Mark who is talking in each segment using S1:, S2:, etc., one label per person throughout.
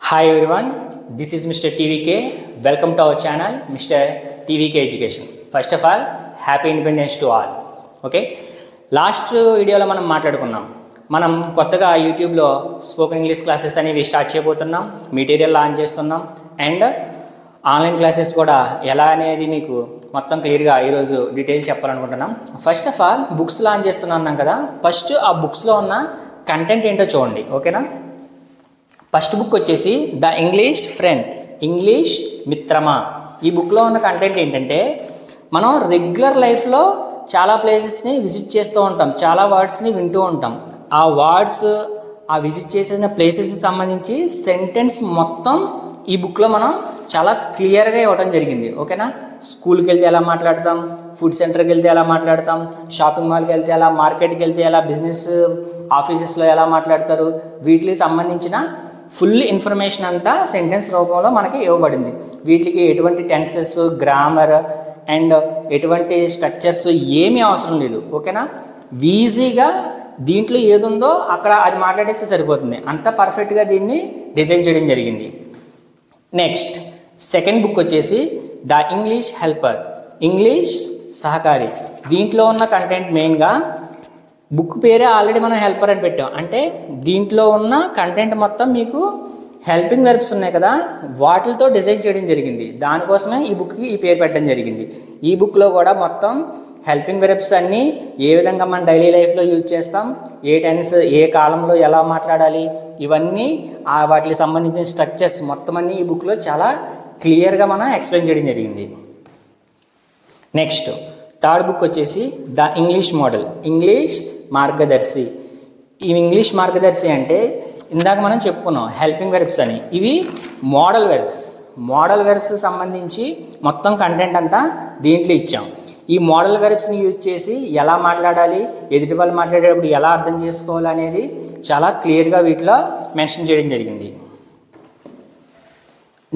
S1: Hi everyone, this is Mr. TVK. Welcome to our channel, Mr. TVK Education. First of all, Happy Independence to all. Okay, last వీడియోలో మనం మాట్లాడుకున్నాం. మనం కొత్తగా యూట్యూబ్లో spoken English classes అనేవి start చేయబోతున్నాం, material launch చేస్తున్నాం and online classes కూడా ఎలా అనేది మీకు మొత్తం క్లియర్గా ఈరోజు డీటెయిల్స్ చెప్పాలనుకుంటున్నాం. First of all books launch చేస్తున్నాం కదా, ఫస్ట్ ఆ బుక్స్లో ఉన్న కంటెంట్ ఏంటో చూడండి. ఓకేనా, ఫస్ట్ బుక్ వచ్చేసి ద ఇంగ్లీష్ ఫ్రెండ్, ఇంగ్లీష్ మిత్రమా. ఈ బుక్లో ఉన్న కంటెంట్ ఏంటంటే, మనం రెగ్యులర్ లైఫ్లో చాలా ప్లేసెస్ని విజిట్ చేస్తూ ఉంటాం, చాలా వర్డ్స్ని వింటూ ఉంటాం. ఆ వర్డ్స్, ఆ విజిట్ చేసిన ప్లేసెస్కి సంబంధించి సెంటెన్స్ మొత్తం ఈ బుక్లో మనం చాలా క్లియర్గా ఇవ్వడం జరిగింది. ఓకేనా, స్కూల్కి వెళ్తే ఎలా మాట్లాడతాం, ఫుడ్ సెంటర్కి వెళ్తే ఎలా మాట్లాడతాం, షాపింగ్ మాల్కి వెళ్తే ఎలా, మార్కెట్కి వెళ్తే ఎలా, బిజినెస్ ఆఫీసెస్లో ఎలా మాట్లాడతారు, వీటికి సంబంధించిన ఫుల్ ఇన్ఫర్మేషన్ అంతా సెంటెన్స్ రూపంలో మనకి ఇవ్వబడింది. వీటికి ఎటువంటి టెన్సెస్, గ్రామర్ అండ్ ఎటువంటి స్ట్రక్చర్స్ ఏమీ అవసరం లేదు. ఓకేనా, ఈజీగా దీంట్లో ఏదుందో అక్కడ అది మాట్లాడేస్తే సరిపోతుంది. అంత పర్ఫెక్ట్గా దీన్ని డిజైన్ చేయడం జరిగింది. నెక్స్ట్ సెకండ్ బుక్ వచ్చేసి ద ఇంగ్లీష్ హెల్పర్, ఇంగ్లీష్ సహకారి. దీంట్లో ఉన్న కంటెంట్ మెయిన్గా బుక్ పేరే ఆల్రెడీ మనం హెల్పర్ అని పెట్టాం. అంటే దీంట్లో ఉన్న కంటెంట్ మొత్తం మీకు హెల్పింగ్ వెర్బ్స్ ఉన్నాయి కదా, వాటితో డిజైన్ చేయడం జరిగింది. దానికోసమే ఈ బుక్కి ఈ పేరు పెట్టడం జరిగింది. ఈ బుక్లో కూడా మొత్తం హెల్పింగ్ వెర్బ్స్ అన్నీ ఏ విధంగా మనం డైలీ లైఫ్లో యూజ్ చేస్తాం, ఏ టెన్స్ ఏ కాలంలో ఎలా మాట్లాడాలి, ఇవన్నీ వాటికి సంబంధించిన స్ట్రక్చర్స్ మొత్తం అన్నీ ఈ బుక్లో చాలా క్లియర్గా మనం ఎక్స్ప్లెయిన్ చేయడం జరిగింది. నెక్స్ట్ థర్డ్ బుక్ వచ్చేసి ద ఇంగ్లీష్ మోడల్, ఇంగ్లీష్ మార్గదర్శి. ఈ ఇంగ్లీష్ మార్గదర్శి అంటే ఇందాక మనం చెప్పుకున్నాం హెల్పింగ్ వెర్బ్స్ అని, ఇవి మోడల్ వెర్బ్స్. మోడల్ వెర్బ్స్ సంబంధించి మొత్తం కంటెంట్ అంతా దీంట్లో ఇచ్చాం. ఈ మోడల్ వెర్బ్స్ని యూజ్ చేసి ఎలా మాట్లాడాలి, ఎదుటి వాళ్ళు మాట్లాడేటప్పుడు ఎలా అర్థం చేసుకోవాలి అనేది చాలా క్లియర్గా వీటిలో మెన్షన్ చేయడం జరిగింది.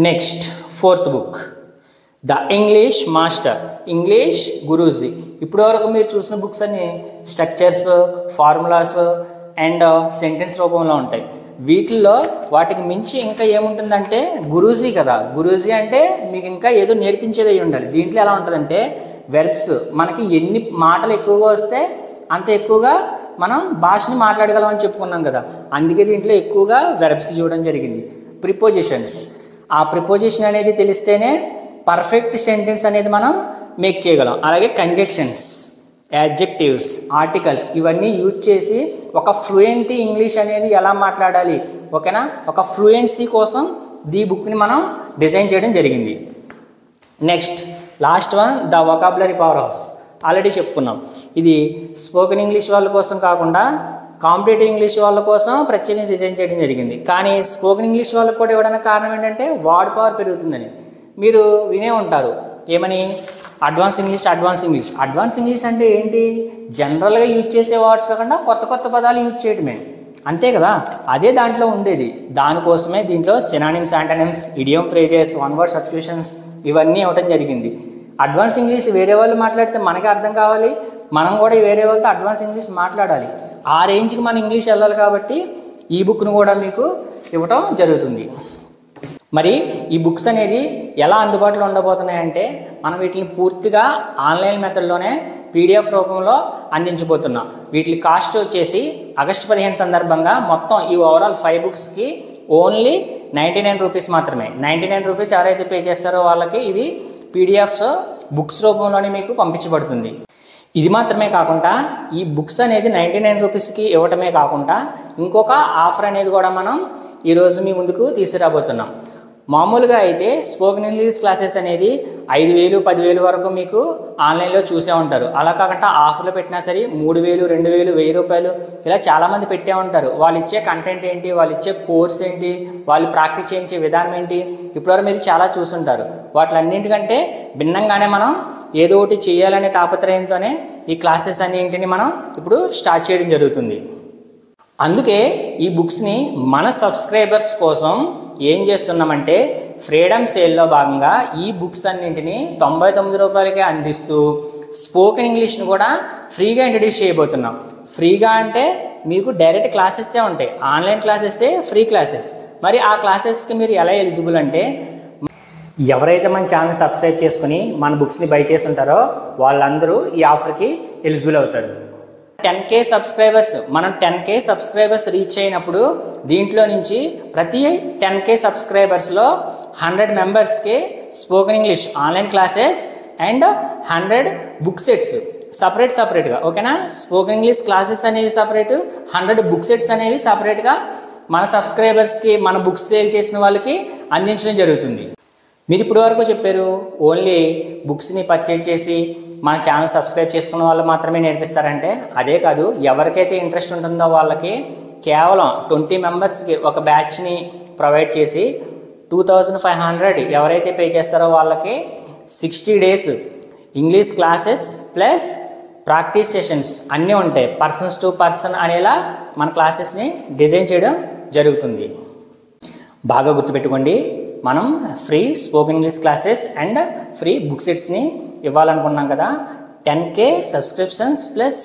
S1: Next fourth book the English master, English Guruji. ఇప్పటి వరకు మీరు చూసిన బుక్స్ అన్ని స్ట్రక్చర్స్, ఫార్ములాస్ అండ్ సెంటెన్స్ రూపంలో ఉంటాయి. వీటిల్లో వాటికి మించి ఇంకా ఏముంటుందంటే గురూజీ కదా. గురూజీ అంటే మీకు ఇంకా ఏదో నేర్పించేది అయి ఉండాలి. దీంట్లో ఎలా ఉంటుందంటే వెర్బ్స్, మనకి ఎన్ని మాటలు ఎక్కువగా వస్తే అంత ఎక్కువగా మనం భాషని మాట్లాడగలమని చెప్పుకున్నాం కదా, అందుకే దీంట్లో ఎక్కువగా వెర్బ్స్ చూడడం జరిగింది. ప్రిపోజిషన్స్, ఆ ప్రిపోజిషన్ అనేది తెలిస్తేనే పర్ఫెక్ట్ సెంటెన్స్ అనేది మనం మేక్ చేయగలం. అలాగే కంజెక్షన్స్, యాడ్జెక్టివ్స్, ఆర్టికల్స్ ఇవన్నీ యూజ్ చేసి ఒక ఫ్లూయెంట్ ఇంగ్లీష్ అనేది ఎలా మాట్లాడాలి. ఓకేనా, ఒక ఫ్లూయెన్సీ కోసం ఈ బుక్ని మనం డిజైన్ చేయడం జరిగింది. Next last one the vocabulary power house. Already చెప్పుకున్నాం, ఇది స్పోకెన్ ఇంగ్లీష్ వాళ్ళ కోసం కాకుండా కాంపిటేటివ్ ఇంగ్లీష్ వాళ్ళ కోసం ప్రత్యేకంగా డిజైన్ చేయడం జరిగింది. కానీ స్పోకెన్ ఇంగ్లీష్ వాళ్ళకి కూడా ఇవ్వడానికి కారణం ఏంటంటే వర్డ్ పవర్ పెరుగుతుందని. మీరు వినే ఉంటారు ఏమని, advance English, advance English. Advance English అంటే ఏంటి, జనరల్గా యూజ్ చేసే వర్డ్స్ కాకుండా కొత్త కొత్త పదాలు యూజ్ చేయడమే, అంతే కదా. అదే దాంట్లో ఉండేది. దానికోసమే దీంట్లో synonyms, antonyms, idiom phrases, one word substitutions ఇవన్నీ ఇవ్వడం జరిగింది. అడ్వాన్స్ ఇంగ్లీష్ వేరే వాళ్ళు మాట్లాడితే మనకి అర్థం కావాలి, మనం కూడా వేరే వాళ్ళతో అడ్వాన్స్ ఇంగ్లీష్ మాట్లాడాలి. ఆ రేంజ్కి మన ఇంగ్లీష్ వెళ్ళాలి కాబట్టి ఈ బుక్ను కూడా మీకు ఇవ్వటం జరుగుతుంది. మరి ఈ బుక్స్ అనేది ఎలా అందుబాటులో ఉండబోతున్నాయంటే, మనం వీటిని పూర్తిగా ఆన్లైన్ మెథడ్లోనే పీడిఎఫ్ రూపంలో అందించబోతున్నాం. వీటి కాస్ట్ వచ్చేసి ఆగస్టు 15 సందర్భంగా మొత్తం ఈ ఓవరాల్ 5 బుక్స్కి ఓన్లీ 99 రూపీస్ మాత్రమే. 99 రూపీస్ ఎవరైతే పే చేస్తారో వాళ్ళకి ఇవి పీడిఎఫ్స్ బుక్స్ రూపంలోనే మీకు పంపించబడుతుంది. ఇది మాత్రమే కాకుండా ఈ బుక్స్ అనేది 99 రూపీస్కి ఇవ్వటమే కాకుండా ఇంకొక ఆఫర్ అనేది కూడా మనం ఈరోజు మీ ముందుకు తీసుకురాబోతున్నాం. మామూలుగా అయితే స్పోకెన్ ఇంగ్లీష్ క్లాసెస్ అనేది 5,000, 10,000 వరకు మీకు ఆన్లైన్లో చూసే ఉంటారు. అలా కాకుండా ఆఫర్లు పెట్టినా సరే 3,000, 2,000, 1,000 రూపాయలు ఇలా చాలామంది పెట్టే ఉంటారు. వాళ్ళు ఇచ్చే కంటెంట్ ఏంటి, వాళ్ళు ఇచ్చే కోర్స్ ఏంటి, వాళ్ళు ప్రాక్టీస్ చేయించే విధానం ఏంటి, ఇప్పటివరకు మీరు చాలా చూసుంటారు. వాటిలన్నింటికంటే భిన్నంగానే మనం ఏదో ఒకటి చేయాలనే తాపత్రయంతోనే ఈ క్లాసెస్ అన్నింటిని మనం ఇప్పుడు స్టార్ట్ చేయడం జరుగుతుంది. అందుకే ఈ బుక్స్ని మన సబ్స్క్రైబర్స్ కోసం ఏం చేస్తున్నామంటే ఫ్రీడమ్ సేల్లో భాగంగా ఈ బుక్స్ అన్నింటినీ 99 రూపాయలకే అందిస్తూ స్పోకెన్ ఇంగ్లీష్ని కూడా ఫ్రీగా ఇంట్రడ్యూస్ చేయబోతున్నాం. ఫ్రీగా అంటే మీకు డైరెక్ట్ క్లాసెస్సే ఉంటాయి, ఆన్లైన్ క్లాసెస్సే ఫ్రీ క్లాసెస్. మరి ఆ క్లాసెస్కి మీరు ఎలా ఎలిజిబుల్ అంటే, ఎవరైతే మన ఛానల్ సబ్స్క్రైబ్ చేసుకుని మన బుక్స్ని బై చేసి ఉంటారో వాళ్ళందరూ ఈ ఆఫర్కి ఎలిజిబుల్ అవుతారు. 10K సబ్స్క్రైబర్స్, మనం 10K సబ్స్క్రైబర్స్ రీచ్ అయినప్పుడు దీంట్లో నుంచి ప్రతి 10K సబ్స్క్రైబర్స్లో 100 మెంబర్స్కి spoken English online classes and 100 book sets సపరేట్గా, ఓకేనా. స్పోకెన్ ఇంగ్లీష్ క్లాసెస్ అనేవి సపరేట్, 100 బుక్ సెట్స్ అనేవి సపరేట్గా మన సబ్స్క్రైబర్స్కి, మన బుక్స్ సేల్ చేసిన వాళ్ళకి అందించడం జరుగుతుంది. మీరు ఇప్పటి వరకు చెప్పారు ఓన్లీ బుక్స్ని పర్చేజ్ చేసి మన ఛానల్ సబ్స్క్రైబ్ చేసుకున్న వాళ్ళు మాత్రమే నేర్పిస్తారంటే అదే కాదు. ఎవరికైతే ఇంట్రెస్ట్ ఉంటుందో వాళ్ళకి కేవలం 20 మెంబర్స్కి ఒక బ్యాచ్ని ప్రొవైడ్ చేసి 2500 ఎవరైతే పే చేస్తారో వాళ్ళకి 60 days English classes plus practice sessions అన్నీ ఉంటాయి. పర్సన్స్ టు పర్సన్ అనేలా మన క్లాసెస్ని డిజైన్ చేయడం జరుగుతుంది. బాగా గుర్తుపెట్టుకోండి, మనం free spoken English classes and free book సెట్స్ని ఇవ్వాలనుకున్నాం కదా. 10K subscriptions plus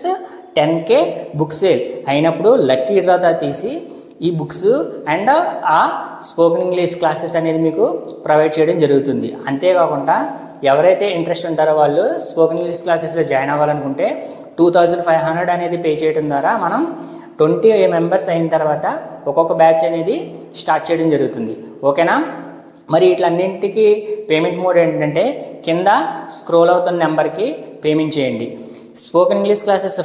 S1: 10K book sale అయినప్పుడు లక్కీ డ్రా తీసి ఈ బుక్స్ అండ్ ఆ స్పోకెన్ ఇంగ్లీష్ క్లాసెస్ అనేది మీకు ప్రొవైడ్ చేయడం జరుగుతుంది. అంతేకాకుండా ఎవరైతే ఇంట్రెస్ట్ ఉంటారో వాళ్ళు స్పోకెన్ ఇంగ్లీష్ క్లాసెస్లో జాయిన్ అవ్వాలనుకుంటే 2500 అనేది పే చేయడం ద్వారా మనం 20 మెంబర్స్ అయిన తర్వాత ఒక్కొక్క బ్యాచ్ అనేది స్టార్ట్ చేయడం జరుగుతుంది, ఓకేనా. మరి వీటిలన్నింటికి పేమెంట్ మోడ్ ఏంటంటే కింద స్క్రోల్ అవుతున్న నెంబర్కి పేమెంట్ చేయండి. Spoken English classes,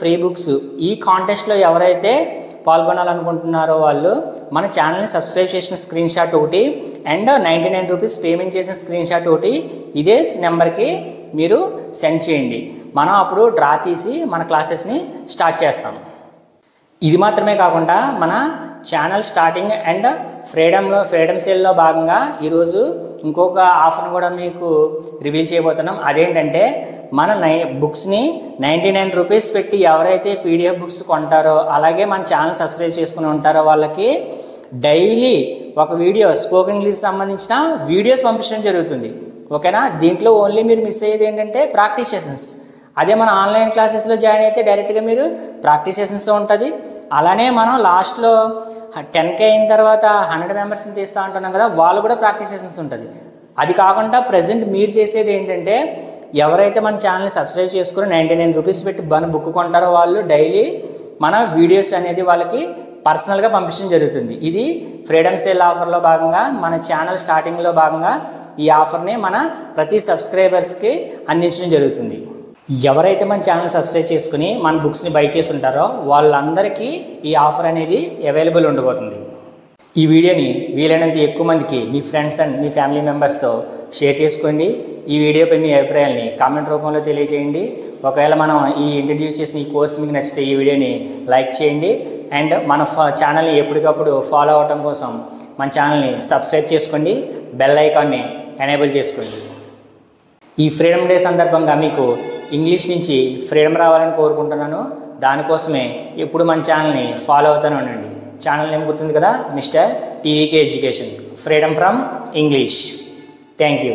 S1: free books ఈ కాంటెస్ట్లో ఎవరైతే పాల్గొనాలనుకుంటున్నారో వాళ్ళు మన ఛానల్ని సబ్స్క్రైబ్ చేసిన స్క్రీన్ షాట్ ఒకటి అండ్ 99 రూపీస్ పేమెంట్ చేసిన స్క్రీన్ షాట్ ఒకటి ఇదే నెంబర్కి మీరు సెండ్ చేయండి. మనం అప్పుడు డ్రా తీసి మన క్లాసెస్ని స్టార్ట్ చేస్తాం. ఇది మాత్రమే కాకుండా మన ఛానల్ స్టార్టింగ్ అండ్ ఫ్రీడమ్ సేల్లో భాగంగా ఈరోజు ఇంకొక ఆఫర్ని కూడా మీకు రివీల్ చేయబోతున్నాం. అదేంటంటే మన బుక్స్ని 99 రూపీస్ పెట్టి ఎవరైతే PDF బుక్స్ కొంటారో అలాగే మన ఛానల్ సబ్స్క్రైబ్ చేసుకుని ఉంటారో వాళ్ళకి డైలీ ఒక వీడియో స్పోకెన్ ఇంగ్లీష్ సంబంధించిన వీడియోస్ పంపించడం జరుగుతుంది, ఓకేనా. దీంట్లో ఓన్లీ మీరు మిస్ అయ్యేది ఏంటంటే ప్రాక్టీస్ సెషన్స్. అదే మన ఆన్లైన్ క్లాసెస్లో జాయిన్ అయితే డైరెక్ట్గా మీరు ప్రాక్టీస్ సెషన్స్ ఉంటుంది. అలానే మనం లాస్ట్లో 10K అయిన తర్వాత 100 మెంబర్స్ని తీస్తూ ఉంటున్నాం కదా, వాళ్ళు కూడా ప్రాక్టీస్ సెషన్స్ ఉంటుంది. అది కాకుండా ప్రజెంట్ మీరు చేసేది ఏంటంటే ఎవరైతే మన ఛానల్ని సబ్స్క్రైబ్ చేసుకుని 99 రూపీస్ పెట్టి బుక్ కొంటారో వాళ్ళు డైలీ మన వీడియోస్ అనేది వాళ్ళకి పర్సనల్గా పంపించడం జరుగుతుంది. ఇది ఫ్రీడమ్ సేల్ ఆఫర్లో భాగంగా మన ఛానల్ స్టార్టింగ్లో భాగంగా ఈ ఆఫర్ని మన ప్రతి సబ్స్క్రైబర్స్కి అందించడం జరుగుతుంది. ఎవరైతే మన ఛానల్ సబ్స్క్రైబ్ చేసుకుని మన బుక్స్ని బై చేసి ఉంటారో వాళ్ళందరికీ ఈ ఆఫర్ అనేది అవైలబుల్ ఉండబోతుంది. ఈ వీడియోని వీలైనంత ఎక్కువ మందికి మీ ఫ్రెండ్స్ అండ్ మీ ఫ్యామిలీ మెంబర్స్తో షేర్ చేసుకోండి. ఈ వీడియోపై మీ అభిప్రాయాల్ని కామెంట్ రూపంలో తెలియజేయండి. ఒకవేళ మనం ఈ ఇంట్రడ్యూస్ చేసిన ఈ కోర్స్ మీకు నచ్చితే ఈ వీడియోని లైక్ చేయండి అండ్ మన ఛానల్ని ఎప్పటికప్పుడు ఫాలో అవడం కోసం మన ఛానల్ని సబ్స్క్రైబ్ చేసుకోండి, బెల్ ఐకాన్ని ఎనేబుల్ చేసుకోండి. ఈ ఫ్రీడమ్ డే సందర్భంగా మీకు ఇంగ్లీష్ నుంచి ఫ్రీడమ్ రావాలని కోరుకుంటున్నాను. దానికోసమే ఎప్పుడు మన ఛానల్ని ఫాలో అవుతూనే ఉండండి. ఛానల్ నేమ్ గుర్తుంది కదా, mister TVK education, freedom from English. Thank you.